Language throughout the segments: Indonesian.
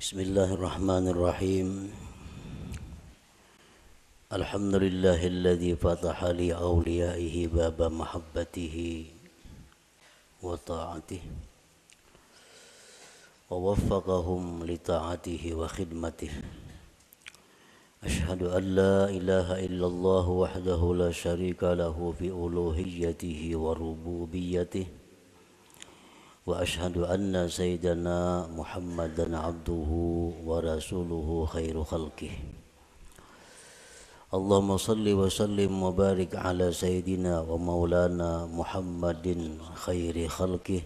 Bismillahirrahmanirrahim. Alhamdulillahilladzi fataha li awliyaihi baba mahabbatihi wa ta'atihi wa waffaqahum li ta'atihi wa khidmatihi. Ashhadu an la ilaha illallah wahdahu la syarika lahu fi uluhiyyatihi wa rububiyyatihi. Wa ashhadu anna sayyidana Muhammadan abduhu wa rasuluhu khairu khalqih. Allahumma salli wa sallim wa barik ala sayyidina wa maulana Muhammadin khairi khalqih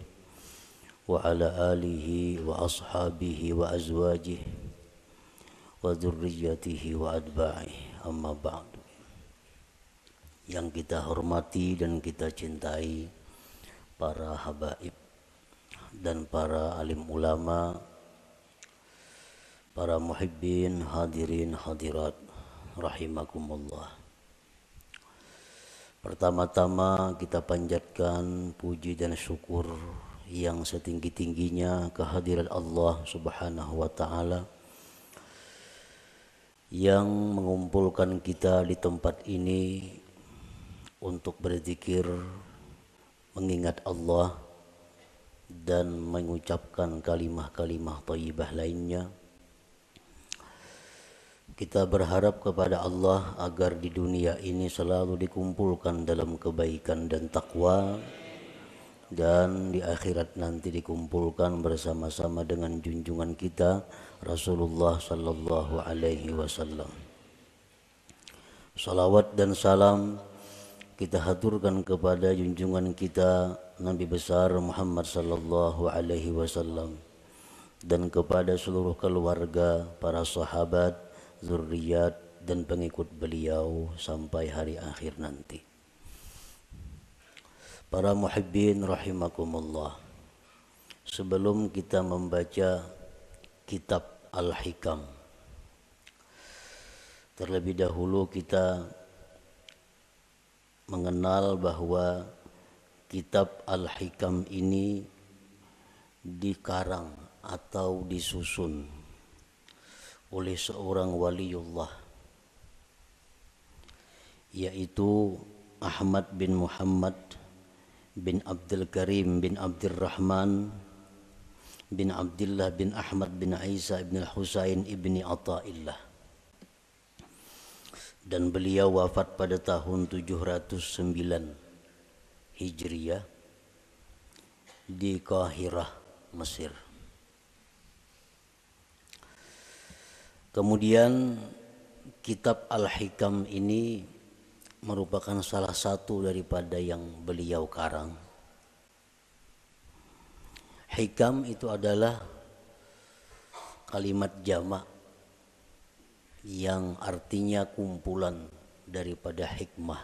wa ala alihi wa ashabihi wa azwajihi wa dzurriyyatihi wa atba'ihi, amma ba'du. Yang kita hormati dan kita cintai para habaib dan para alim ulama, para muhibbin, hadirin, hadirat, rahimakumullah. Pertama-tama kita panjatkan puji dan syukur yang setinggi-tingginya kehadirat Allah Subhanahu wa ta'ala yang mengumpulkan kita di tempat ini untuk berzikir, mengingat Allah dan mengucapkan kalimah-kalimah thayyibah lainnya. Kita berharap kepada Allah agar di dunia ini selalu dikumpulkan dalam kebaikan dan takwa, dan di akhirat nanti dikumpulkan bersama-sama dengan junjungan kita Rasulullah sallallahu alaihi wasallam. Salawat dan salam kita haturkan kepada junjungan kita Nabi besar Muhammad sallallahu alaihi wasallam dan kepada seluruh keluarga, para sahabat, zuriat dan pengikut beliau sampai hari akhir nanti. Para muhibbin rahimakumullah. Sebelum kita membaca kitab Al-Hikam, terlebih dahulu kita mengenal bahwa kitab Al-Hikam ini dikarang atau disusun oleh seorang waliullah, yaitu Ahmad bin Muhammad bin Abdul Karim bin Abdurrahman bin Abdullah bin Ahmad bin Isa bin Husain ibni Athaillah. Dan beliau wafat pada tahun 709 Hijriyah di Qahirah, Mesir. Kemudian kitab Al-Hikam ini merupakan salah satu daripada yang beliau karang. Hikam itu adalah kalimat jamak yang artinya kumpulan daripada hikmah.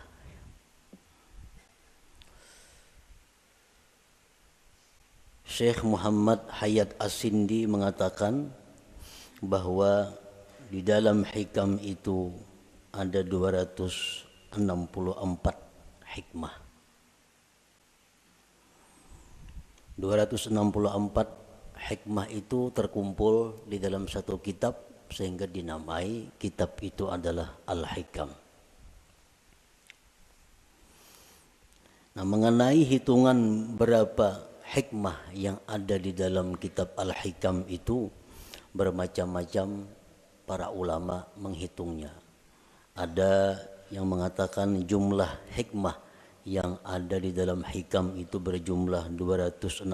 Syekh Muhammad Hayat As-Sindi mengatakan bahwa di dalam hikam itu ada 264 hikmah. 264 hikmah itu terkumpul di dalam satu kitab sehingga dinamai kitab itu adalah Al-Hikam. Nah, mengenai hitungan berapa hikmah yang ada di dalam kitab Al-Hikam itu bermacam-macam para ulama menghitungnya. Ada yang mengatakan jumlah hikmah yang ada di dalam hikam itu berjumlah 264.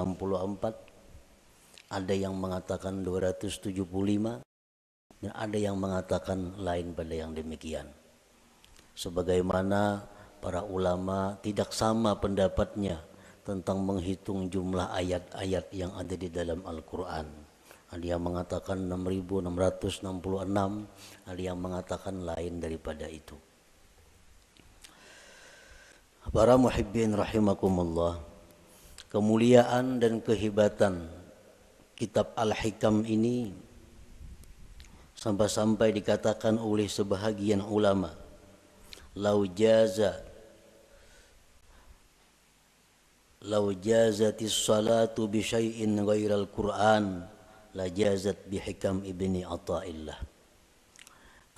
Ada yang mengatakan 275 dan ada yang mengatakan lain pada yang demikian. Sebagaimana para ulama tidak sama pendapatnya tentang menghitung jumlah ayat-ayat yang ada di dalam Al-Quran. Ada yang mengatakan 6.666, ada yang mengatakan lain daripada itu. Para muhibbin rahimakumullah, kemuliaan dan kehebatan kitab Al-Hikam ini sampai-sampai dikatakan oleh sebahagian ulama, lau jazatis salatu bi syai'in ghairal Qur'an la jazat bihikam ibni Athaillah.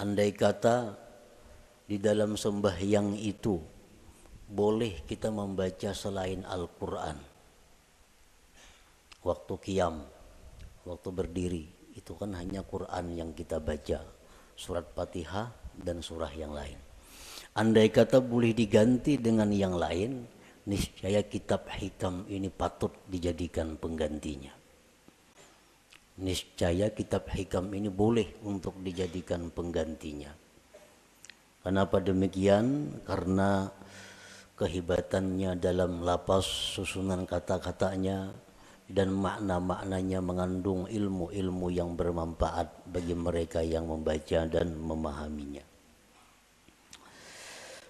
Andai kata di dalam sembahyang itu boleh kita membaca selain Al-Quran, waktu qiyam, waktu berdiri, itu kan hanya Quran yang kita baca, surat Fatihah dan surah yang lain. Andai kata boleh diganti dengan yang lain, niscaya kitab hikam ini patut dijadikan penggantinya. Niscaya kitab hikam ini boleh untuk dijadikan penggantinya. Kenapa demikian? Karena kehebatannya dalam lapas, susunan kata-katanya, dan makna-maknanya mengandung ilmu-ilmu yang bermanfaat bagi mereka yang membaca dan memahaminya.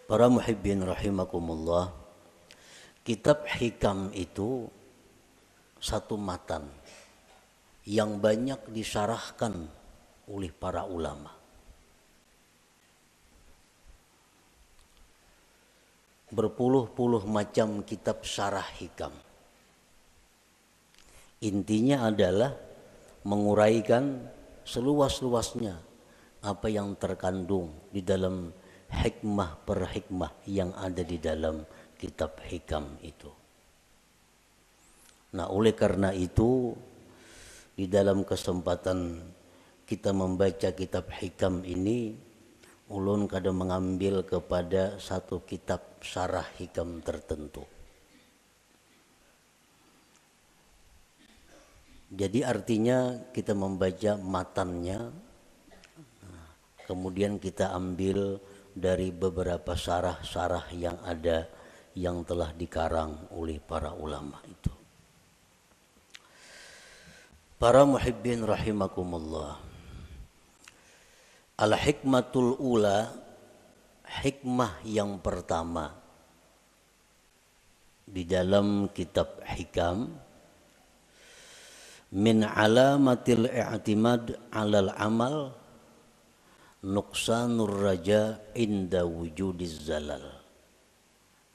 Para muhibbin rahimakumullah, kitab hikam itu satu matan yang banyak disyarahkan oleh para ulama. Berpuluh-puluh macam kitab syarah hikam. Intinya adalah menguraikan seluas-luasnya apa yang terkandung di dalam hikmah per hikmah yang ada di dalam kitab hikam itu. Nah, oleh karena itu di dalam kesempatan kita membaca kitab hikam ini, ulun kadang mengambil kepada satu kitab syarah hikam tertentu. Jadi artinya kita membaca matannya, kemudian kita ambil dari beberapa syarah-syarah yang ada yang telah dikarang oleh para ulama itu. Para muhibbin rahimakumullah, al-hikmatul ula, hikmah yang pertama di dalam kitab hikam, min alamatil i'timad 'alal amal nuqsanur raja inda wujudiz zalal.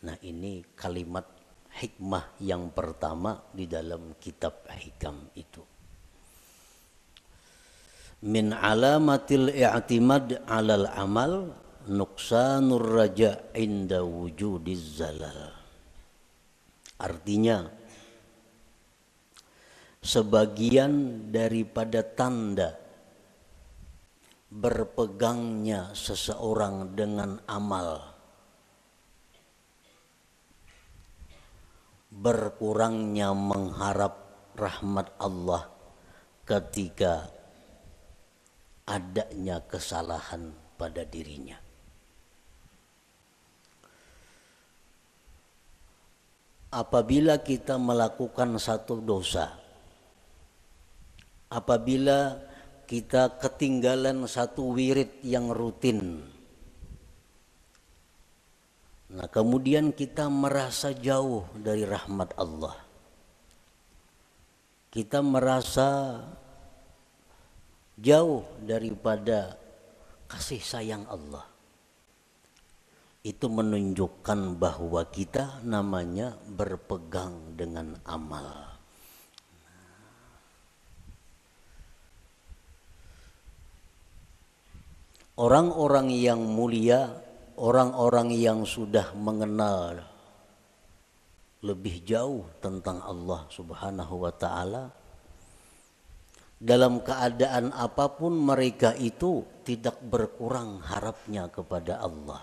Nah, ini kalimat hikmah yang pertama di dalam kitab hikam itu. Min alamatil i'timad 'alal amal nuqsanur raja inda wujudiz zalal. Artinya, sebagian daripada tanda berpegangnya seseorang dengan amal, berkurangnya mengharap rahmat Allah ketika adanya kesalahan pada dirinya. Apabila kita melakukan satu dosa, apabila kita ketinggalan satu wirid yang rutin, nah kemudian kita merasa jauh dari rahmat Allah, kita merasa jauh daripada kasih sayang Allah, itu menunjukkan bahwa kita namanya berpegang dengan amal. Orang-orang yang mulia, orang-orang yang sudah mengenal lebih jauh tentang Allah Subhanahu wa ta'ala, dalam keadaan apapun mereka itu tidak berkurang harapnya kepada Allah.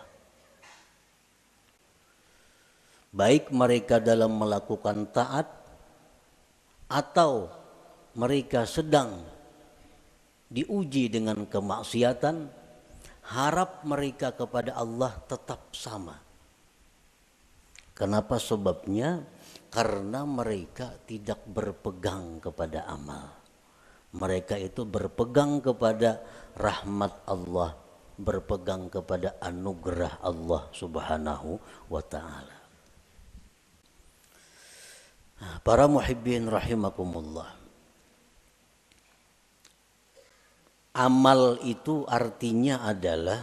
Baik mereka dalam melakukan taat atau mereka sedang diuji dengan kemaksiatan, harap mereka kepada Allah tetap sama. Kenapa sebabnya? Karena mereka tidak berpegang kepada amal. Mereka itu berpegang kepada rahmat Allah, berpegang kepada anugerah Allah Subhanahu wa ta'ala. Para muhibbin rahimakumullah, amal itu artinya adalah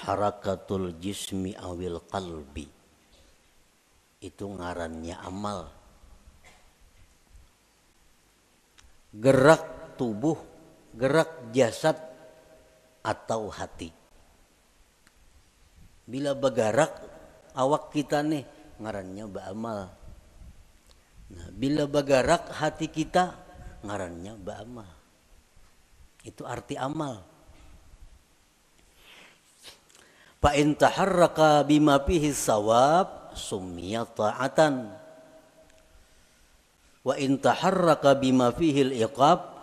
harakatul jismi awil qalbi. Itu ngarannya amal. gerak tubuh, gerak jasad atau hati. Bila bergerak awak kita nih ngarannya ba'amal. Nah, bila bergerak hati kita ngarannya ba'amal. Itu arti amal. Fa in taharraka bima fihi sawab summiya ta'atan. Wa in taharraka bima fihi al-iqab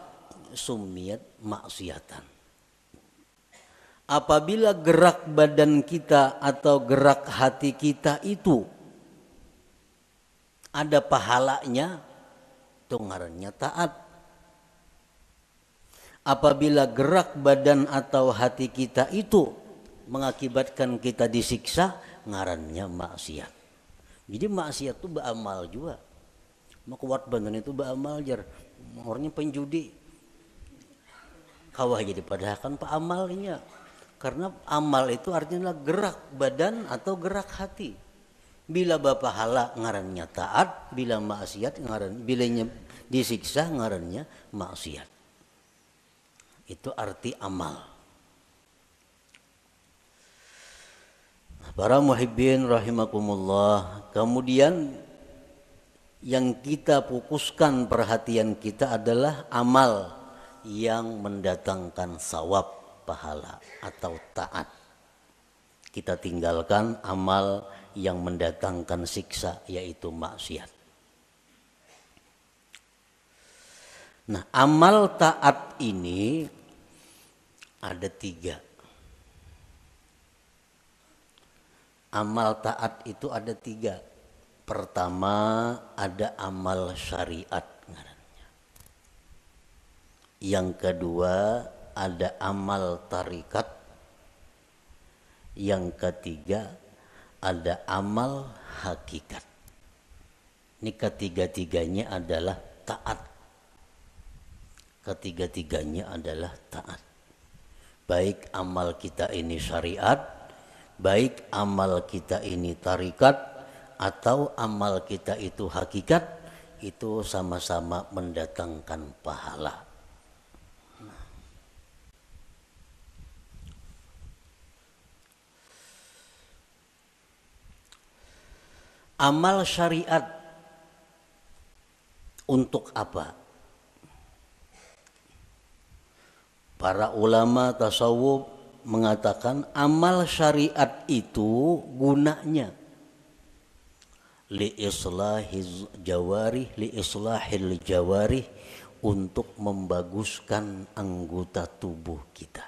summiyat maksiatan. Apabila gerak badan kita atau gerak hati kita itu ada pahalanya, itu ngarannya taat. Apabila gerak badan atau hati kita itu mengakibatkan kita disiksa, ngarannya maksiat. Jadi maksiat itu beramal juga. Mau kuat badan itu beramal jar. Orangnya penjudi. Kawah jadi padahal kan pak amalnya. Karena amal itu artinya gerak badan atau gerak hati. Bila bapahala ngarannya taat, bila maksiat bilanya disiksa ngarannya maksiat. Itu arti amal. Para muhibbin rahimakumullah, kemudian yang kita fokuskan perhatian kita adalah amal yang mendatangkan sawab, pahala atau taat. Kita tinggalkan amal yang mendatangkan siksa, yaitu maksiat. Nah, amal taat ini ada 3. Amal taat itu ada 3. Pertama ada amal syariat ngarannya. Yang kedua ada amal tarikat. Yang ketiga ada amal hakikat. Ini ketiga-tiganya adalah taat. Ketiga-tiganya adalah taat. Baik amal kita ini syariat, baik amal kita ini tarikat, atau amal kita itu hakikat, itu sama-sama mendatangkan pahala. Amal syariat untuk apa? Para ulama tasawuf mengatakan amal syariat itu gunanya li islahil jawarih, untuk membaguskan anggota tubuh kita.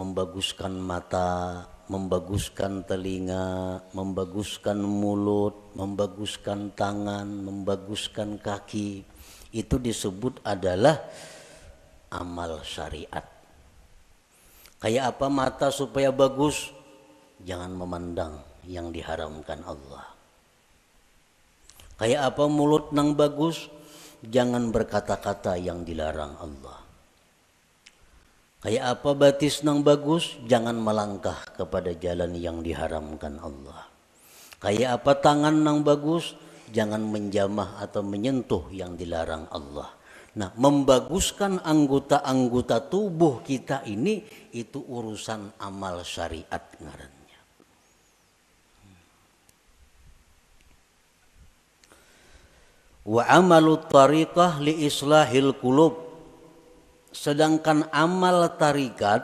Membaguskan mata, membaguskan telinga, membaguskan mulut, membaguskan tangan, membaguskan kaki. Itu disebut adalah amal syariat. Kayak apa mata supaya bagus? Jangan memandang yang diharamkan Allah. Kayak apa mulut nang bagus? Jangan berkata-kata yang dilarang Allah. Kayak apa batis nang bagus? Jangan melangkah kepada jalan yang diharamkan Allah. Kayak apa tangan nang bagus? Jangan menjamah atau menyentuh yang dilarang Allah. Nah, membaguskan anggota-anggota tubuh kita ini, itu urusan amal syariat ngarannya. Wa amalut tariqah li islahil qulub. Sedangkan amal tarikat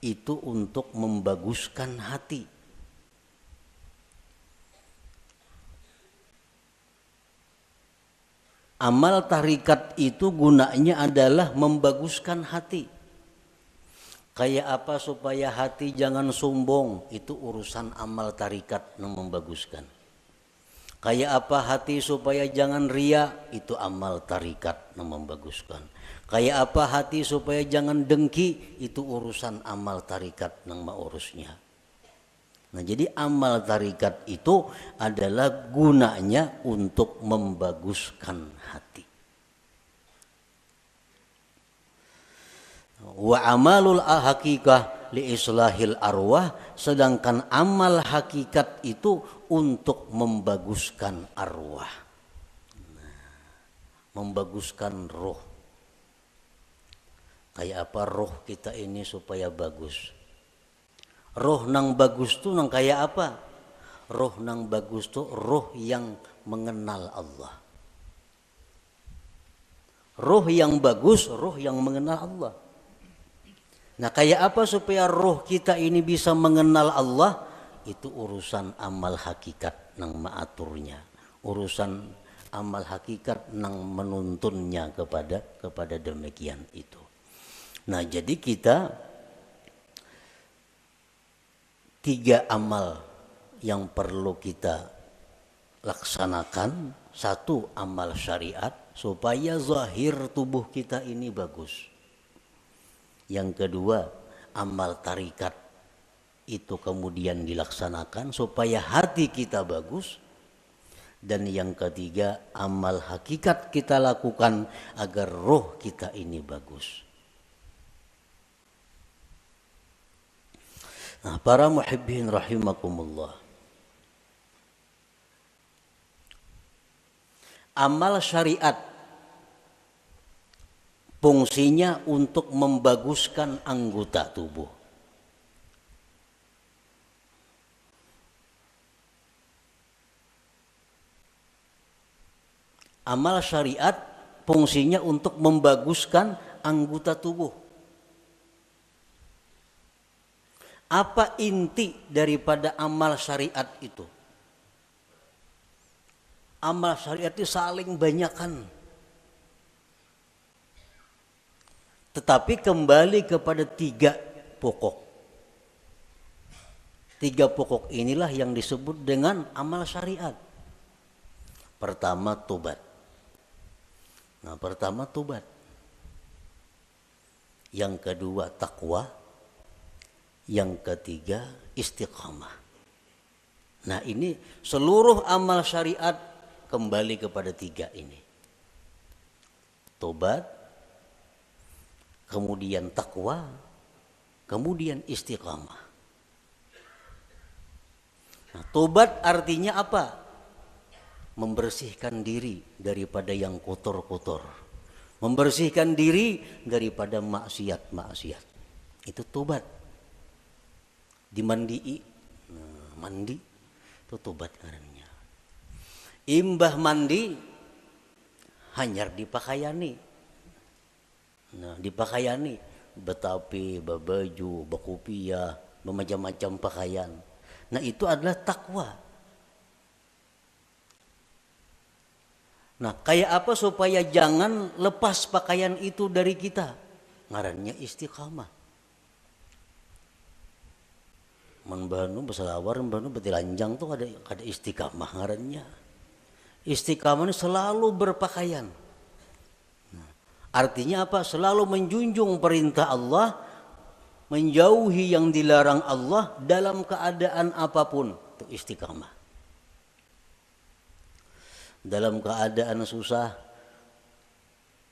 itu untuk membaguskan hati. Amal tarikat itu gunanya adalah membaguskan hati. Kayak apa supaya hati jangan sombong, itu urusan amal tarikat yang membaguskan. Kayak apa hati supaya jangan ria, itu amal tarikat yang membaguskan. Kayak apa hati supaya jangan dengki, itu urusan amal tarikat yang mengurusnya. Nah, jadi amal tarikat itu adalah gunanya untuk membaguskan hati. Wa amalul hakikah li islahil arwah, sedangkan amal hakikat itu untuk membaguskan arwah. membaguskan roh. Kayak apa roh kita ini supaya bagus? Roh nang bagus tuh nang kayak apa? Roh nang bagus tuh roh yang mengenal Allah. Roh yang bagus, roh yang mengenal Allah. Nah, kayak apa supaya roh kita ini bisa mengenal Allah? Itu urusan amal hakikat nang maaturnya. Urusan amal hakikat nang menuntunnya kepada demikian itu. Nah, jadi kita 3 amal yang perlu kita laksanakan. 1, amal syariat supaya zahir tubuh kita ini bagus. Yang kedua, amal tarikat itu kemudian dilaksanakan supaya hati kita bagus. Dan yang ketiga, amal hakikat kita lakukan agar roh kita ini bagus. Nah, para muhibbin rahimakumullah. Amal syariat fungsinya untuk membaguskan anggota tubuh. Amal syariat fungsinya untuk membaguskan anggota tubuh. Apa inti daripada amal syariat itu? Amal syariat itu saling banyakkan. Tetapi kembali kepada 3 pokok. 3 pokok inilah yang disebut dengan amal syariat. Pertama, tobat. Nah, pertama tobat. Yang kedua, takwa. Yang ketiga, istiqamah. Nah, ini seluruh amal syariat kembali kepada 3 ini. Tobat, kemudian takwa, kemudian istiqamah. Nah, tobat artinya apa? Membersihkan diri daripada yang kotor-kotor. Membersihkan diri daripada maksiat-maksiat. Itu tobat. Dimandii, nah, mandi itu tobat karena. Imbah mandi hanyar dipakaiani. Nah, dipakaiani betapi, babaju, bakupia, bermacam-macam pakaian. Nah, itu adalah takwa. Nah, kayak apa supaya jangan lepas pakaian itu dari kita? Ngarannya istiqamah. Membanu beselawar, membanu betilanjang tuh ada istiqamah ngarannya. Istiqamah ini selalu berpakaian. Nah, artinya apa? Selalu menjunjung perintah Allah, menjauhi yang dilarang Allah dalam keadaan apapun. Itu istiqamah. Dalam keadaan susah,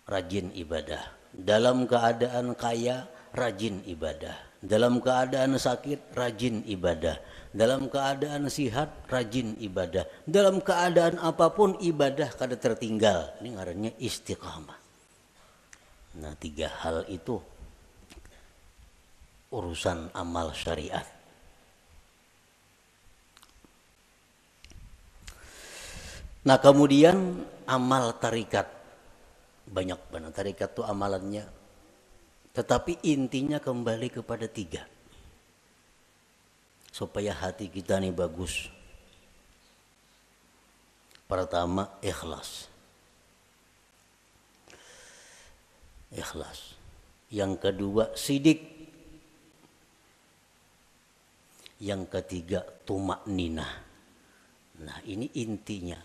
rajin ibadah. Dalam keadaan kaya, rajin ibadah. Dalam keadaan sakit, rajin ibadah. Dalam keadaan sihat, rajin ibadah. Dalam keadaan apapun ibadah kada tertinggal. Ini ngarannya istiqamah. Nah, 3 hal itu urusan amal syariat. Nah, kemudian amal tarikat. Banyak banget tarikat itu amalannya. Tetapi intinya kembali kepada 3. Supaya hati kita ini bagus. Pertama, ikhlas. Ikhlas. Yang kedua, sidik. Yang ketiga, tumakninah. Nah, ini intinya.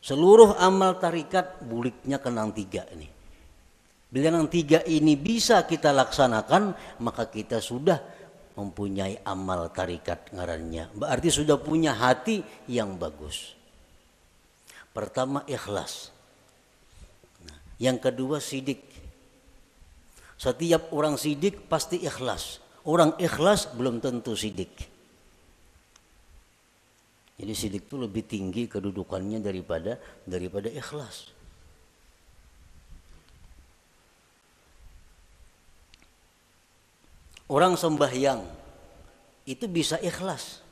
Seluruh amal tarikat buliknya kenang 3 ini. Bila yang 3 ini bisa kita laksanakan, maka kita sudah mempunyai amal tarikat ngarannya. Berarti sudah punya hati yang bagus. Pertama, ikhlas. Nah, yang kedua, sidik. Setiap orang sidik pasti ikhlas. Orang ikhlas belum tentu sidik. Jadi sidik itu lebih tinggi kedudukannya daripada ikhlas. Orang sembahyang itu bisa ikhlas,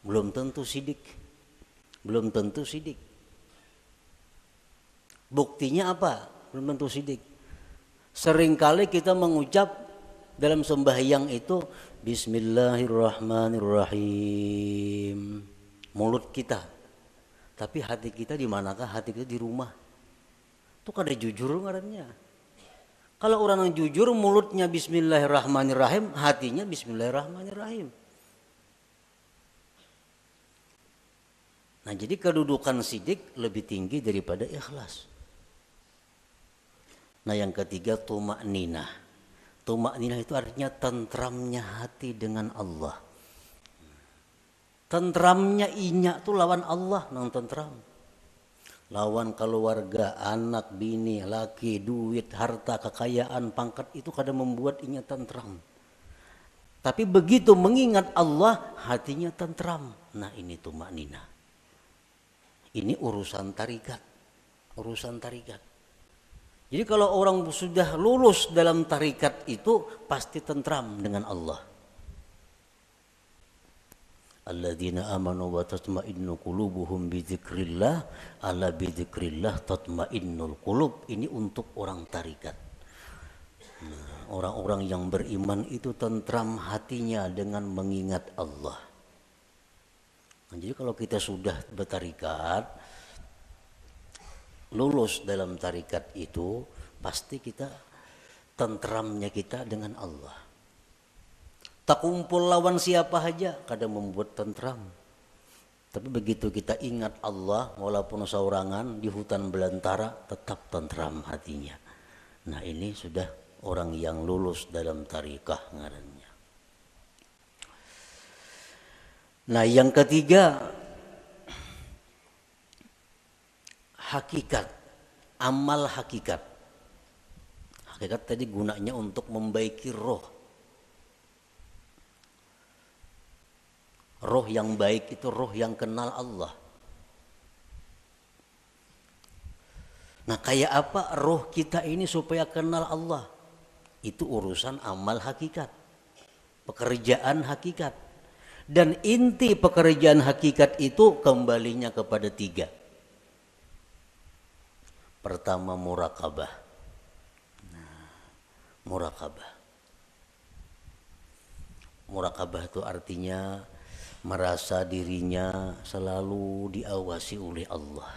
belum tentu sidik. Belum tentu sidik. Buktinya apa? Belum tentu sidik. Seringkali kita mengucap dalam sembahyang itu Bismillahirrahmanirrahim. Mulut kita. Tapi hati kita di manakah? Hati kita di rumah. Itu kada jujur ngarannya. Kalau orang yang jujur mulutnya Bismillahirrahmanirrahim, hatinya Bismillahirrahmanirrahim. Nah, jadi kedudukan sidik lebih tinggi daripada ikhlas. Nah, yang ketiga tumakninah. Tumakninah itu artinya tentramnya hati dengan Allah. Tentramnya inya tuh lawan Allah nang tentram. Lawan keluarga, anak, bini, laki, duit, harta, kekayaan, pangkat itu kadang membuat inya tentram. Tapi begitu mengingat Allah, hatinya tentram. Nah, ini tumakninah. Ini urusan tarikat. Urusan tarikat. Jadi kalau orang sudah lulus dalam tarikat itu pasti tentram dengan Allah. Alladzina amanu wa tatma'innu qulubuhum bidzikrillah, ala bidzikrillah tatma'innul qulub. Ini untuk orang tarikat. Nah, orang-orang yang beriman itu tentram hatinya dengan mengingat Allah. Nah, jadi kalau kita sudah bertarikat, lulus dalam tarikat itu, pasti kita tentramnya kita dengan Allah. Tak kumpul lawan siapa saja, kadang membuat tentram. Tapi begitu kita ingat Allah, walaupun seorangan di hutan belantara, tetap tentram hatinya. Nah, ini sudah orang yang lulus dalam tarikah ngarannya. Nah, yang ketiga, hakikat, amal hakikat. Hakikat tadi gunanya untuk membaiki roh. Roh yang baik itu roh yang kenal Allah. Nah, kayak apa roh kita ini supaya kenal Allah? Itu urusan amal hakikat, pekerjaan hakikat. Dan inti pekerjaan hakikat itu kembalinya kepada tiga. Pertama, murakabah. Nah, murakabah. Murakabah itu artinya merasa dirinya selalu diawasi oleh Allah.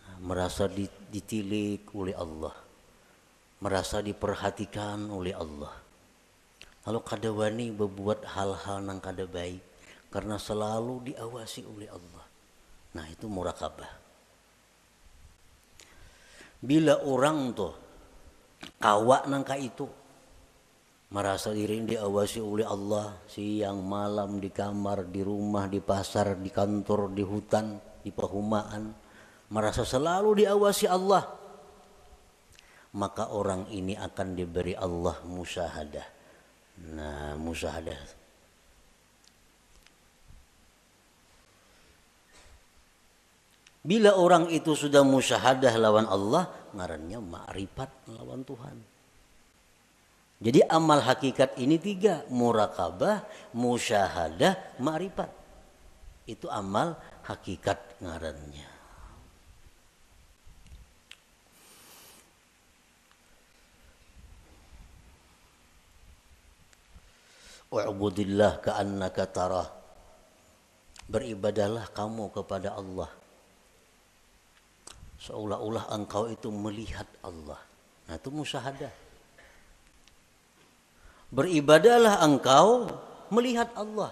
Nah, merasa ditilik oleh Allah. Merasa diperhatikan oleh Allah. Lalu kada wani berbuat hal-hal yang kada baik karena selalu diawasi oleh Allah. Nah, itu murakabah. Bila orang tuh kawak nangka itu merasa diri diawasi oleh Allah siang malam, di kamar, di rumah, di pasar, di kantor, di hutan, di perumahan, merasa selalu diawasi Allah, maka orang ini akan diberi Allah musyahadah. Nah, musyahadah. Bila orang itu sudah musyahadah lawan Allah, ngarannya ma'rifat lawan Tuhan. Jadi amal hakikat ini tiga, murakabah, musyahadah, ma'rifat. Itu amal hakikat ngarannya. Wa'budillah ka'annaka tarah. Beribadahlah kamu kepada Allah seolah-olah engkau itu melihat Allah. Nah, itu musyahadah. Beribadahlah engkau melihat Allah.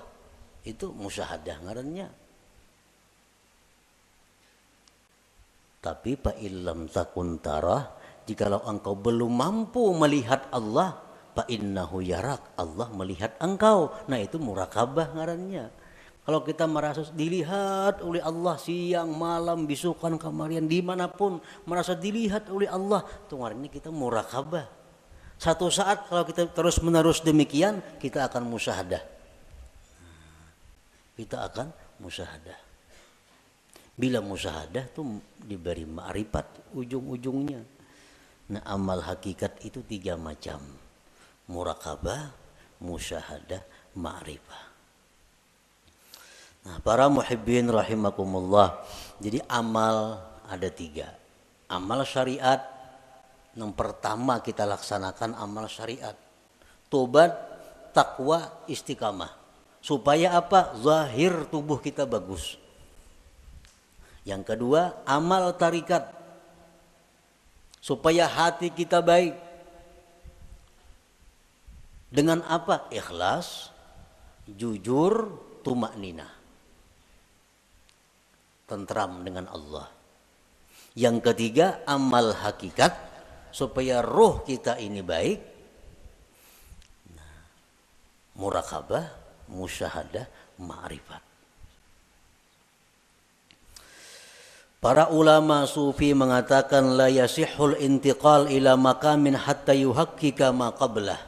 Itu musyahadah ngarannya. Tapi fa illam takun tarah, jikalau engkau belum mampu melihat Allah, fa innahu yarak, Allah melihat engkau. Nah, itu murakabah ngarannya. Kalau kita merasa dilihat oleh Allah siang, malam, bisukan, kamarian, dimanapun merasa dilihat oleh Allah, itu ngarannya kita murakabah. Satu saat kalau kita terus menerus demikian, kita akan musyahadah. Kita akan musyahadah. Bila musyahadah itu diberi ma'rifat ujung-ujungnya. Nah, amal hakikat itu tiga macam. Murakabah, musyahadah, ma'rifah. Nah, para muhibbin rahimakumullah. Jadi amal ada 3. Amal syariat, yang pertama kita laksanakan amal syariat. Tobat, takwa, istiqamah. Supaya apa? Zahir tubuh kita bagus. Yang kedua, amal tarikat. Supaya hati kita baik. Dengan apa? Ikhlas, jujur, tumakninah. Tentram dengan Allah. Yang ketiga, amal hakikat. Supaya roh kita ini baik. Murakabah, musyahadah, ma'rifat. Para ulama sufi mengatakan la yasihul intiqal ila maqamin hatta yuhaqqika ma qablah.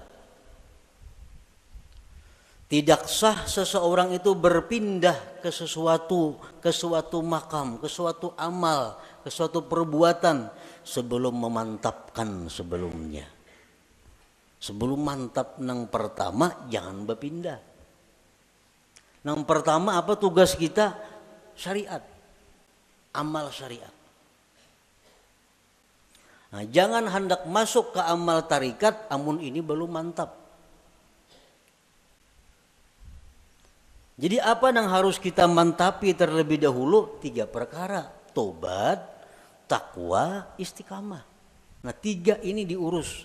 Tidak sah seseorang itu berpindah ke suatu makam, ke suatu amal, ke suatu perbuatan sebelum memantapkan sebelumnya. Sebelum mantap nang pertama jangan berpindah. Nang pertama apa tugas kita? Syariat. Amal syariat. Nah, jangan hendak masuk ke amal tarikat amun ini belum mantap. Jadi apa yang harus kita mantapi terlebih dahulu? 3 perkara. Tobat, takwa, istiqamah. Nah 3 ini diurus.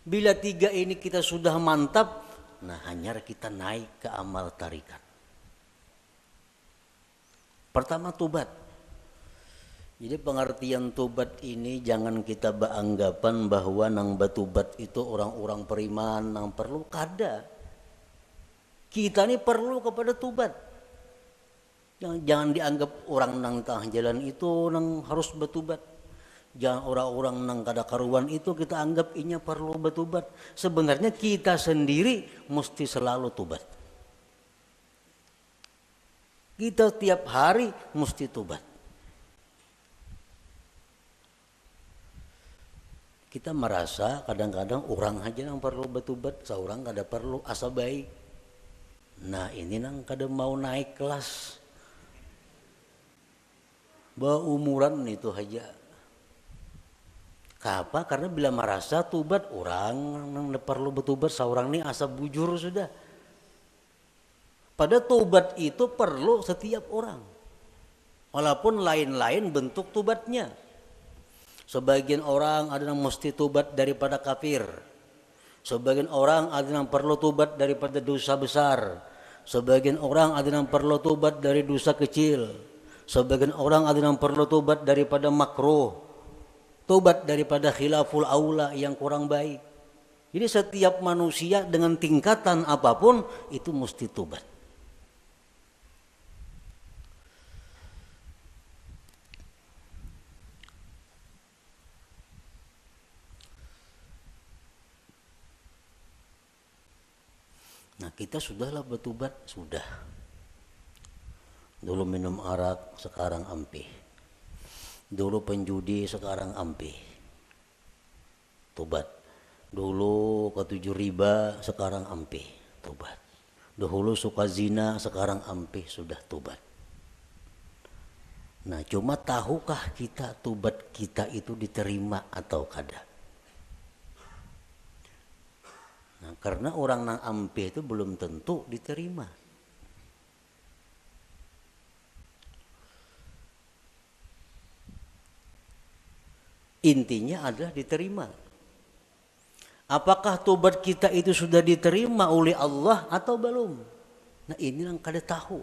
Bila 3 ini kita sudah mantap, nah hanya kita naik ke amal tarikat. Pertama tobat. Jadi pengertian tobat ini jangan kita beranggapan bahwa nang batubat itu orang-orang periman nang perlu kada. Kita ini perlu kepada tobat. Jangan dianggap orang nang tengah jalan itu nang harus batubat. Jangan orang-orang nang kada karuan itu kita anggap inya perlu batubat. Sebenarnya kita sendiri mesti selalu tobat. Kita tiap hari mesti tobat. Kita merasa kadang-kadang orang aja yang perlu batubat, seorang kada perlu asa baik. Nah ini nang kada mau naik kelas. Umuran itu aja. Kenapa? Karena bila merasa tubat orang nang perlu betubat, seorang ini asa bujur sudah. Pada tobat itu perlu setiap orang. Walaupun lain-lain bentuk tobatnya. Sebagian orang ada yang mesti tobat daripada kafir. Sebagian orang ada yang perlu tobat daripada dosa besar. Sebagian orang ada yang perlu tobat dari dosa kecil. Sebagian orang ada yang perlu tobat daripada makruh. Tobat daripada khilaful aula yang kurang baik. Jadi setiap manusia dengan tingkatan apapun itu mesti tobat. Nah kita sudahlah bertobat, sudah. Dulu minum arak, sekarang ampih. Dulu penjudi, sekarang ampih. Tobat. Dulu ketujuh riba, sekarang ampih. Tobat. Dahulu suka zina, sekarang ampih, sudah tobat. Nah cuma tahukah kita tobat kita itu diterima atau kada? Nah, karena orang nang ampih itu belum tentu diterima. Intinya adalah diterima. Apakah tobat kita itu sudah diterima oleh Allah atau belum? Nah ini yang kada tahu.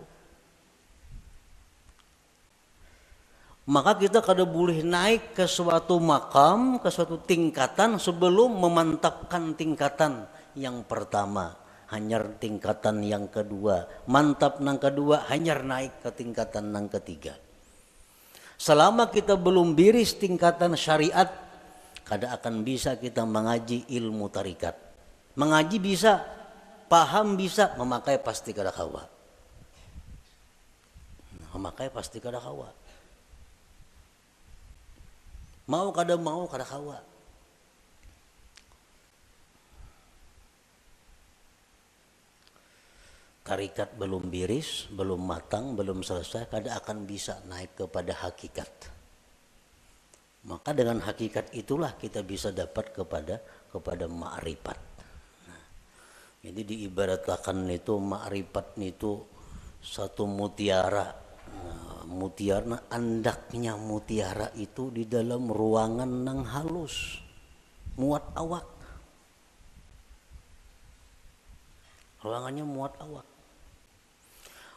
Maka kita kada boleh naik ke suatu makam, ke suatu tingkatan sebelum memantapkan tingkatan yang pertama, hanyar tingkatan yang kedua, mantap nang kedua, hanyar naik ke tingkatan nang ketiga. Selama kita belum biris tingkatan syariat, kada akan bisa kita mengaji ilmu tarikat. Mengaji bisa, paham bisa, memakai pasti kada kawa. Memakai pasti kada kawa. Mau kada kawa. tarikat belum biris, belum matang, belum selesai, kada akan bisa naik kepada hakikat. Maka dengan hakikat itulah kita bisa dapat kepada ma'rifat. Nah, jadi diibaratkan itu ma'rifat itu satu mutiara. Nah, mutiara andaknya mutiara itu di dalam ruangan nang halus, muat awak. Ruangannya muat awak.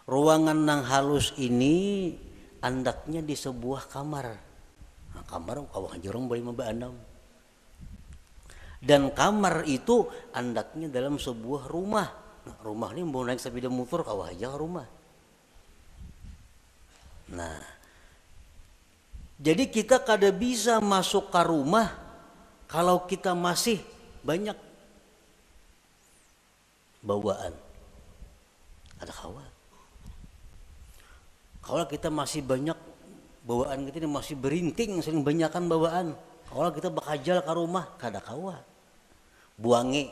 Ruangan nang halus ini andaknya di sebuah kamar. Nah, kamar kawah jorong boleh membaandam. Dan kamar itu andaknya dalam sebuah rumah. Nah, rumah ini mau naik sepeda motor kawah aja rumah. Nah, jadi kita kada bisa masuk ke rumah kalau kita masih banyak bawaan. Ada kawa. Kalau kita masih banyak bawaan kita masih berinting, sering banyakan bawaan. Kalau kita bakajal ke rumah, kada kawa. Buangi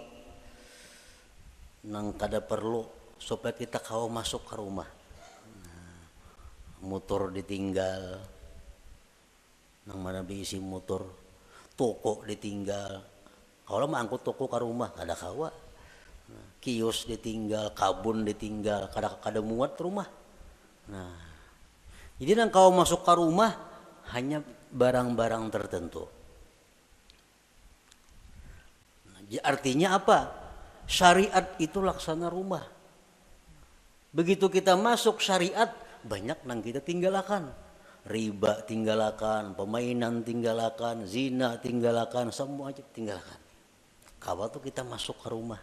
nang kada perlu supaya kita kawa masuk ke rumah. Nah, motor ditinggal, nang mana diisi motor, toko ditinggal. Kalau mangkut toko ke rumah, kada kawa. Nah, kios ditinggal, kabun ditinggal, kada muat rumah. Nah, jadi nang kau masuk ke rumah hanya barang-barang tertentu. Nah, artinya apa? Syariat itu laksana rumah. Begitu kita masuk syariat, banyak nang kita tinggalkan. Riba tinggalkan, permainan tinggalkan, zina tinggalkan, semua aja tinggalkan. Kalau tuh kita masuk ke rumah.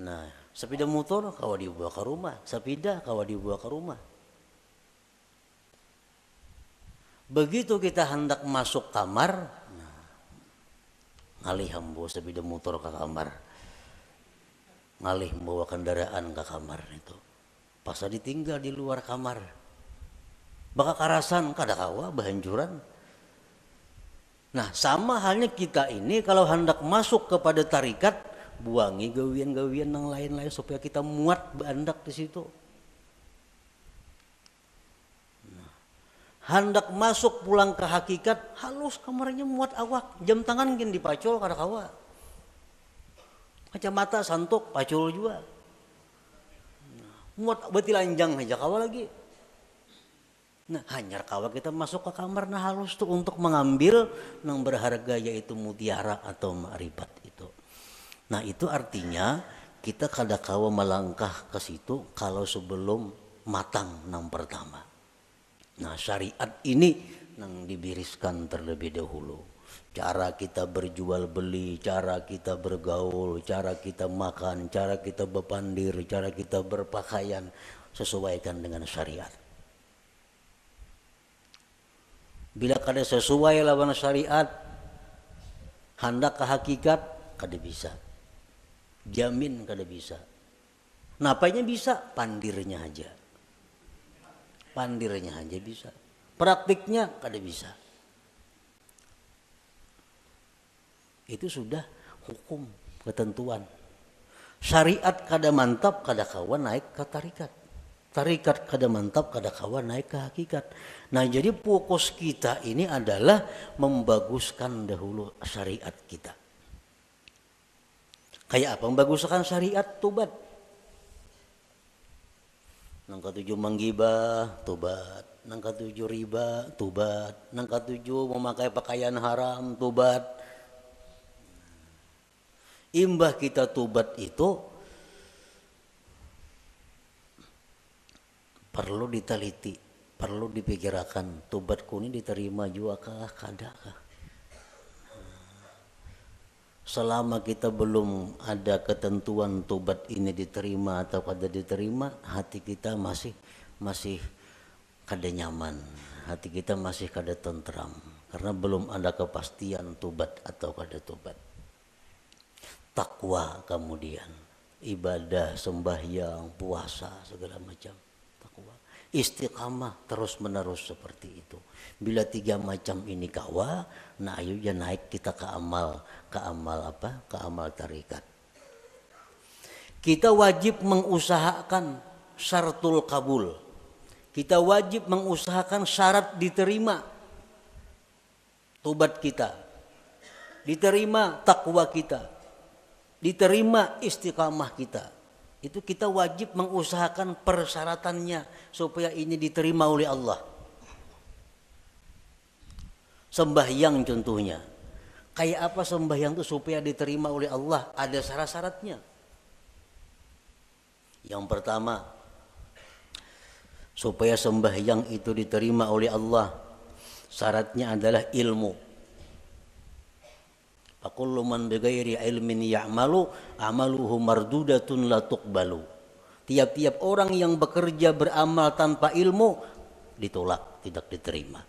Nah, sepeda motor kawa dibawa ke rumah, sepeda kawa dibawa ke rumah. Begitu kita hendak masuk kamar, nah, ngalih hambo sepeda motor ke kamar, ngalih membawa kendaraan ke kamar itu, pas ditinggal di luar kamar, baka karasan kada kawa bahanjuran. Nah, sama halnya kita ini kalau hendak masuk kepada tarikat, buangi gawian-gawian yang lain-lain supaya kita muat bandak di situ. Nah, hendak masuk pulang ke hakikat, halus kamarnya muat awak, jam tangan gin dipacul kada kawa. Kacamata santok pacul juga. Nah, muat beti lanjang aja kawa lagi. Nah, hanyar kawa kita masuk ke kamar nah halus tuh untuk mengambil yang berharga yaitu mutiara atau ma'rifat itu. Nah, itu artinya kita kada kawa melangkah ke situ kalau sebelum matang nang pertama. Nah, syariat ini nang dibiriskan terlebih dahulu. Cara kita berjual beli, cara kita bergaul, cara kita makan, cara kita berpandir, cara kita berpakaian sesuaikan dengan syariat. Bila kada sesuai lawan syariat, hendak ke hakikat kada bisa. Jamin kada bisa. Napanya bisa? Pandirnya aja. Pandirnya aja bisa. Praktiknya kada bisa. Itu sudah hukum, ketentuan. Syariat kada mantap, kada kawan naik ke tarikat. Tarikat kada mantap, kada kawan naik ke hakikat. Nah, jadi fokus kita ini adalah membaguskan dahulu syariat kita. Kayak apa membaguskan syariat? Tobat. Nang ketujuh menggibah, tobat. Nang ketujuh riba, tobat. Nang ketujuh memakai pakaian haram, tobat. Imbah kita tobat itu perlu diteliti, perlu dipikirkan. Tobatku ini diterima juga kah, kada kah? Selama kita belum ada ketentuan tobat ini diterima atau kada diterima, hati kita masih kada nyaman, hati kita masih kada tentram karena belum ada kepastian tobat atau kada tobat. Takwa kemudian ibadah, sembahyang, puasa segala macam. Takwa, istiqamah terus menerus seperti itu. Bila 3 macam ini kawa, nah ayo ya naik kita ke amal apa? Ke amal tarikat. Kita wajib mengusahakan syaratul kabul. Kita wajib mengusahakan syarat diterima tobat kita, diterima takwa kita, diterima istiqamah kita. Itu kita wajib mengusahakan persyaratannya supaya ini diterima oleh Allah. Sembahyang contohnya. Kayak apa sembahyang itu supaya diterima oleh Allah? Ada syarat-syaratnya. Yang pertama, supaya sembahyang itu diterima oleh Allah, syaratnya adalah ilmu. Fakullu man bighairi ilmin ya'malu amaluhu mardudatun la tuqbalu. Tiap-tiap orang yang bekerja beramal tanpa ilmu ditolak, tidak diterima.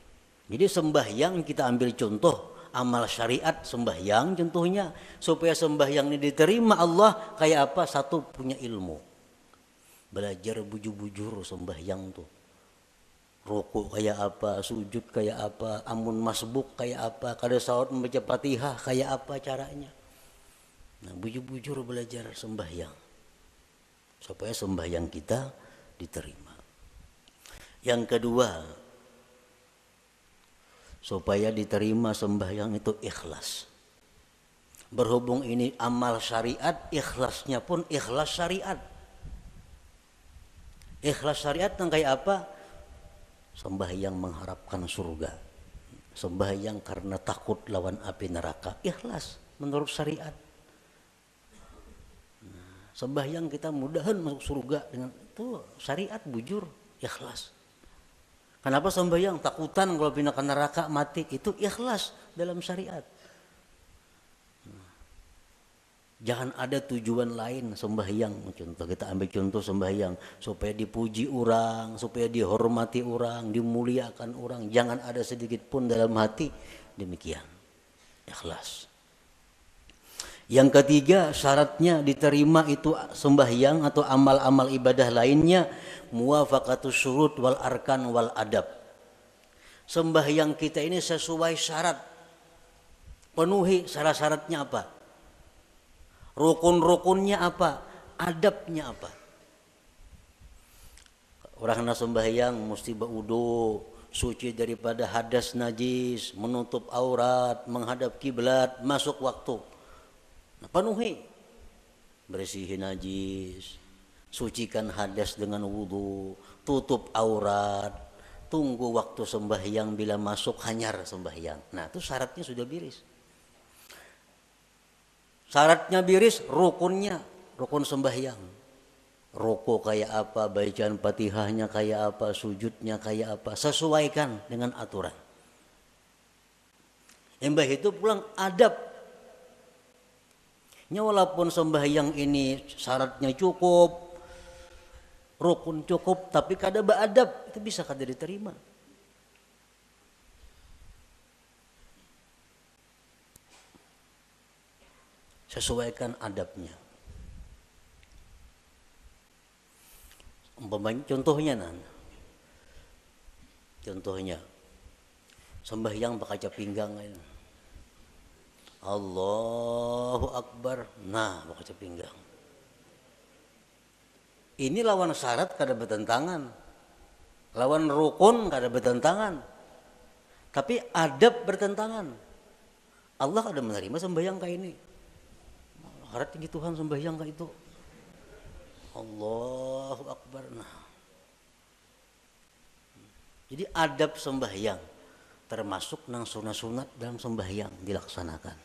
Jadi sembahyang kita ambil contoh amal syariat sembahyang contohnya, supaya sembahyang ini diterima Allah kayak apa? Satu, punya ilmu. Belajar bujur-bujur sembahyang tuh. Rukuk kayak apa, sujud kayak apa, amun masbuk kayak apa, kada salat membaca Fatihah kayak apa caranya. Nah, bujur-bujur belajar sembahyang supaya sembahyang kita diterima. Yang kedua, supaya diterima sembahyang itu ikhlas. Berhubung ini amal syariat, ikhlasnya pun ikhlas syariat. Ikhlas syariat yang kayak apa? Sembahyang mengharapkan surga, sembahyang karena takut lawan api neraka, ikhlas menurut syariat. Sembahyang kita mudahan masuk surga dengan itu syariat bujur, ikhlas. Kenapa sembahyang? Takutan kalau pindah ke neraka mati, itu ikhlas dalam syariat. Jangan ada tujuan lain sembahyang. Contoh kita ambil contoh sembahyang supaya dipuji orang, supaya dihormati orang, dimuliakan orang. Jangan ada sedikit pun dalam hati demikian. Ikhlas. Yang ketiga, syaratnya diterima itu sembahyang atau amal-amal ibadah lainnya muwafaqatus syurut wal arkan wal adab. Sembahyang kita ini sesuai syarat. Penuhi syarat-syaratnya apa? Rukun-rukunnya apa? Adabnya apa? Orang hendak sembahyang mesti berwudu, suci daripada hadas najis, menutup aurat, menghadap kiblat, masuk waktu. Nah, penuhi. Bersihin najis, sucikan hadas dengan wudu, tutup aurat, tunggu waktu sembahyang, bila masuk hanyar sembahyang. Nah, itu syaratnya sudah biris. Syaratnya biris, rukunnya, rukun sembahyang. Rukuk kayak apa, bacaan Fatihahnya kayak apa, sujudnya kayak apa, sesuaikan dengan aturan. Embah itu pulang adab. Walaupun sembahyang ini syaratnya cukup, rukun cukup, tapi kada beradab, itu bisa kada diterima. Sesuaikan adabnya. Contohnya contohnya sembahyang berkaca pinggang ini. Allahu Akbar, nah berkaca pinggang. Ini lawan syarat kada bertentangan, lawan rukun kada bertentangan, tapi adab bertentangan. Allah kada menerima sembahyang kayak ini. Harap tinggi Tuhan sembahyang kayak itu. Allahu Akbar. Nah. Jadi adab sembahyang termasuk nang sunat-sunat dalam sembahyang dilaksanakan.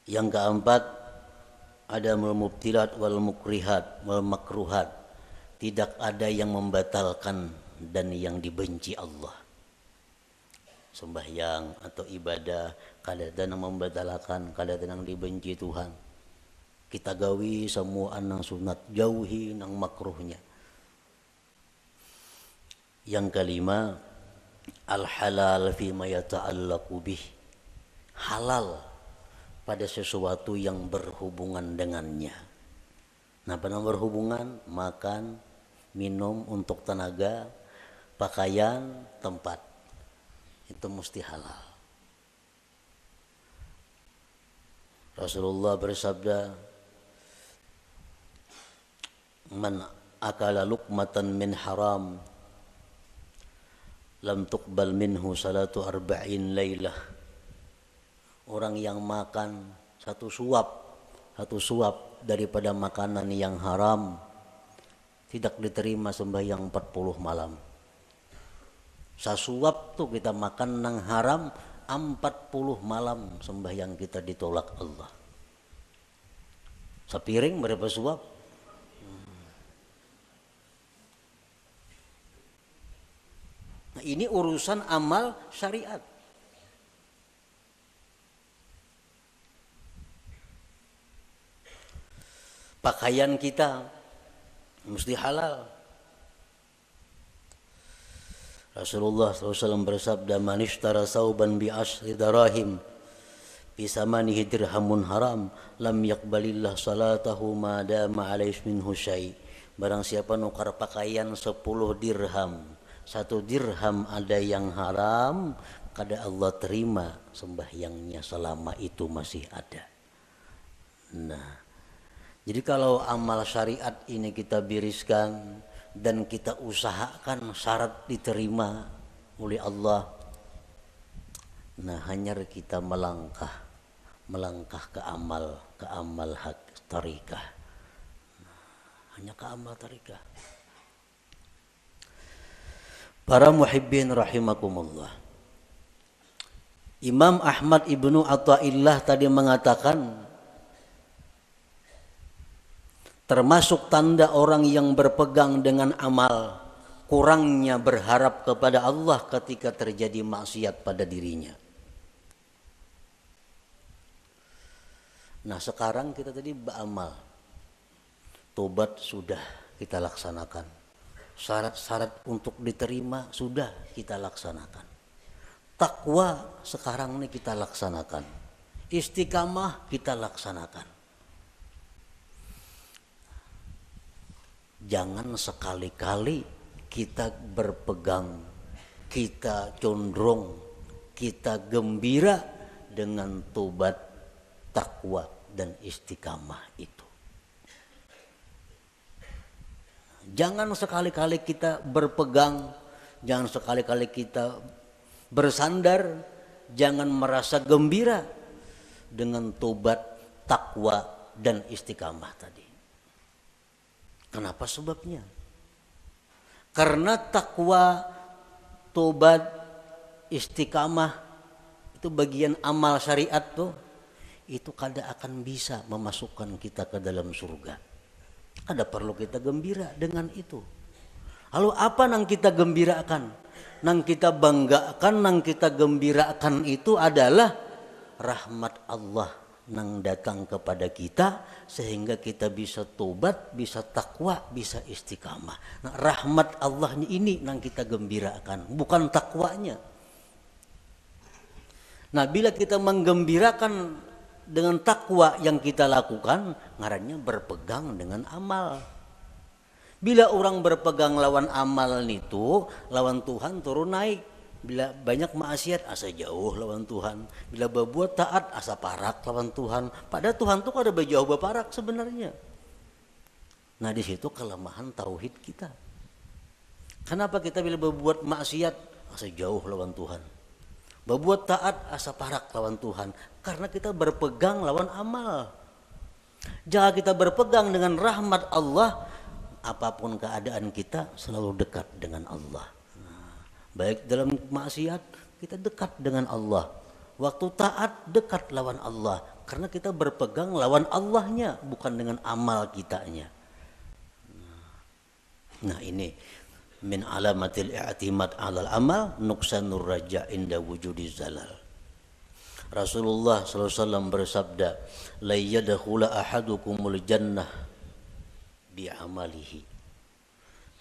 Yang keempat, ada mubtilat wal mukrihat wal makruhat. Tidak ada yang membatalkan dan yang dibenci Allah. Sembahyang atau ibadah kadang membatalkan, kadang dibenci Tuhan. Kita gawi semua nang sunat, jauhi nang makruhnya. Yang kelima, al halal fi ma yata'allaqu bih. Halal pada sesuatu yang berhubungan dengannya. Nah, pada berhubungan makan, minum untuk tenaga, pakaian, tempat. Itu mesti halal. Rasulullah bersabda, "Man akala luqmatan min haram lam tuqbal minhu salatu arba'in lailah." Orang yang makan satu suap daripada makanan yang haram tidak diterima sembahyang 40 malam. Sasuap tuh kita makan nang haram 40 malam sembahyang kita ditolak Allah. Sepiring berapa suap? Nah, ini urusan amal syariat. Pakaian kita mesti halal. Rasulullah SAW bersabda, "Man ishtara sauban bi ashri darahim bi samanihi dirhamun haram lam yaqbalillah salatahu ma dama alaihi minhu syai." Barang siapa nukar pakaian 10 dirham, 1 dirham ada yang haram, kada Allah terima sembahyangnya selama itu masih ada. Nah, jadi kalau amal syariat ini kita biriskan dan kita usahakan syarat diterima oleh Allah, nah hanya kita melangkah ke amal hak tarikah, hanya ke amal tarikah. Para muhibbin rahimakumullah, Imam Ahmad ibnu Athaillah tadi mengatakan, termasuk tanda orang yang berpegang dengan amal, kurangnya berharap kepada Allah ketika terjadi maksiat pada dirinya. Nah, sekarang kita tadi beramal, tobat sudah kita laksanakan, syarat-syarat untuk diterima sudah kita laksanakan, takwa sekarang ini kita laksanakan, istiqamah kita laksanakan. Jangan sekali-kali kita berpegang, kita condong, kita gembira dengan tobat, takwa, dan istiqamah itu. Jangan sekali-kali kita berpegang, jangan sekali-kali kita bersandar, jangan merasa gembira dengan tobat, takwa, dan istiqamah tadi. Kenapa sebabnya? Karena takwa, tobat, istiqamah itu bagian amal syariat tuh, itu kada akan bisa memasukkan kita ke dalam surga. Ada perlu kita gembira dengan itu. Lalu apa nang kita gembirakan? Nang kita banggakan, nang kita gembirakan itu adalah rahmat Allah nang datang kepada kita sehingga kita bisa tobat, bisa takwa, bisa istiqamah. Nah, rahmat Allahnya ini nang kita gembirakan, bukan takwanya. Nah, bila kita menggembirakan dengan takwa yang kita lakukan, ngarannya berpegang dengan amal. Bila orang berpegang lawan amal itu, lawan Tuhan turun naik. Bila banyak maksiat asa jauh lawan Tuhan. Bila berbuat taat asa parak lawan Tuhan. Padahal Tuhan tuh ada jauh berparak sebenarnya. Nah, di situ kelemahan tauhid kita. Kenapa kita bila berbuat maksiat asa jauh lawan Tuhan? Berbuat taat asa parak lawan Tuhan. Karena kita berpegang lawan amal. Jangan kita berpegang dengan rahmat Allah, apapun keadaan kita selalu dekat dengan Allah. Baik dalam maksiat kita dekat dengan Allah, waktu taat dekat lawan Allah, karena kita berpegang lawan Allahnya, bukan dengan amal kitanya. Nah, ini min alamatil i'timad 'alal amal nuqsanur raja inda wujudiz zalal. Rasulullah SAW bersabda, la yadkhula ahadukumul jannah bi amalihi.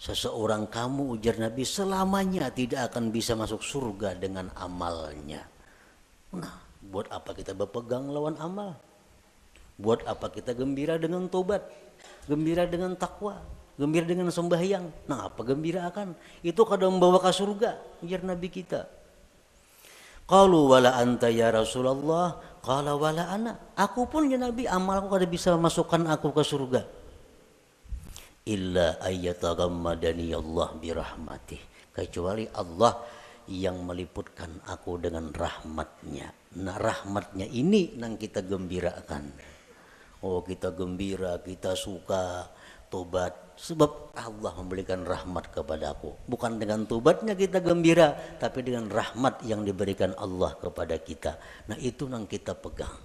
Seseorang kamu, ujar Nabi, selamanya tidak akan bisa masuk surga dengan amalnya. Nah, buat apa kita berpegang lawan amal? Buat apa kita gembira dengan tobat, gembira dengan takwa, gembira dengan sembahyang? Nah, apa gembira akan? Itu kadang membawa ke surga, ujar Nabi kita. Qalu wala anta ya Rasulullah. Qala wala ana. Aku pun ya Nabi, amalku kada bisa masukkan aku ke surga. Illa ayyatagammadani Allah birahmatih. Kecuali Allah yang meliputkan aku dengan rahmatnya. Nah rahmatnya ini yang kita gembirakan. Oh kita gembira, kita suka tobat. Sebab Allah memberikan rahmat kepada aku. Bukan dengan tobatnya kita gembira, tapi dengan rahmat yang diberikan Allah kepada kita. Nah itu yang kita pegang.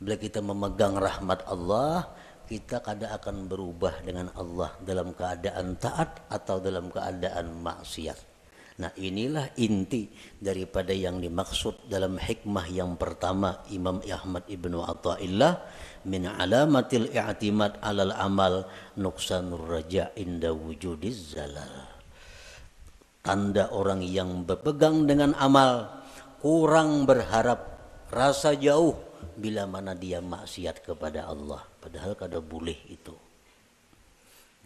Bila kita memegang rahmat Allah, kita kada akan berubah dengan Allah dalam keadaan taat atau dalam keadaan maksiat. Nah inilah inti daripada yang dimaksud dalam hikmah yang pertama Imam Ahmad Ibnu Athaillah, min alamatil i'timad alal amal nuksanur raja inda wujudiz zalal. Tanda orang yang berpegang dengan amal, kurang berharap, rasa jauh bila mana dia maksiat kepada Allah. Padahal kada boleh itu.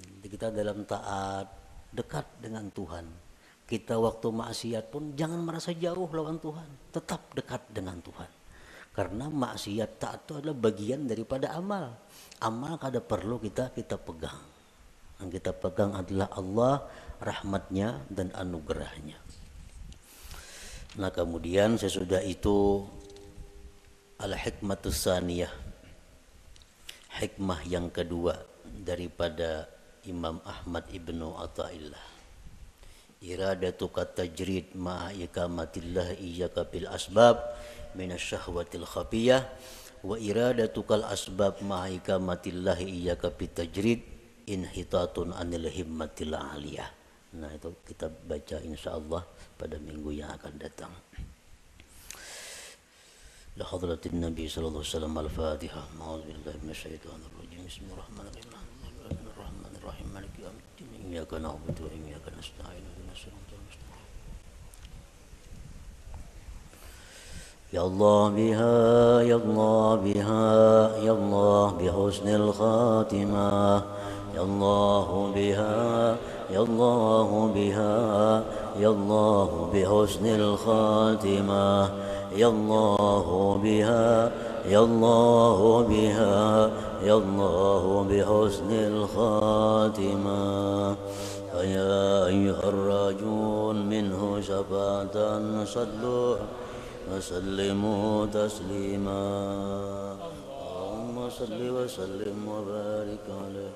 Jadi kita dalam taat dekat dengan Tuhan. Kita waktu maksiat pun jangan merasa jauh lawan Tuhan, tetap dekat dengan Tuhan. Karena maksiat taat itu adalah bagian daripada amal. Amal kada perlu kita pegang. Yang kita pegang adalah Allah, rahmatnya dan anugerahnya. Nah kemudian sesudah itu al-hikmatus saniyah, hikmah yang kedua daripada Imam Ahmad Ibnu Athaillah. Iradatuka tajrid ma'a ikamatillah iyyaka bil asbab minasyahwatil khafiyah wa iradatukal asbab ma'a ikamatillah iyyaka bit tajrid inhitatun anil himmatil aliyah. Nah itu kita baca insyaallah pada minggu yang akan datang. La hadratin Nabi sallallahu alaihi wasallam al-Fatihah. A'udzubillahi minasyaitonir rajim. Bismillahirrahmanirrahim. Bismillahirrahmanirrahim. Maliki yaumiddin. Iyyaka na'budu wa iyyaka nasta'in. Ya Allah biha, ya Allah biha, ya Allah bihusnil khatimah. Ya Allah biha, ya Allah biha, ya Allah bihusnil khatimah. Ya Allah biha, ya Allah biha, ya Allah bihusnil khatimah. Ya ayyuhar rajun minhu syafatan sallu وسلموا تسليما اللهم صل وسلم وبارك عليه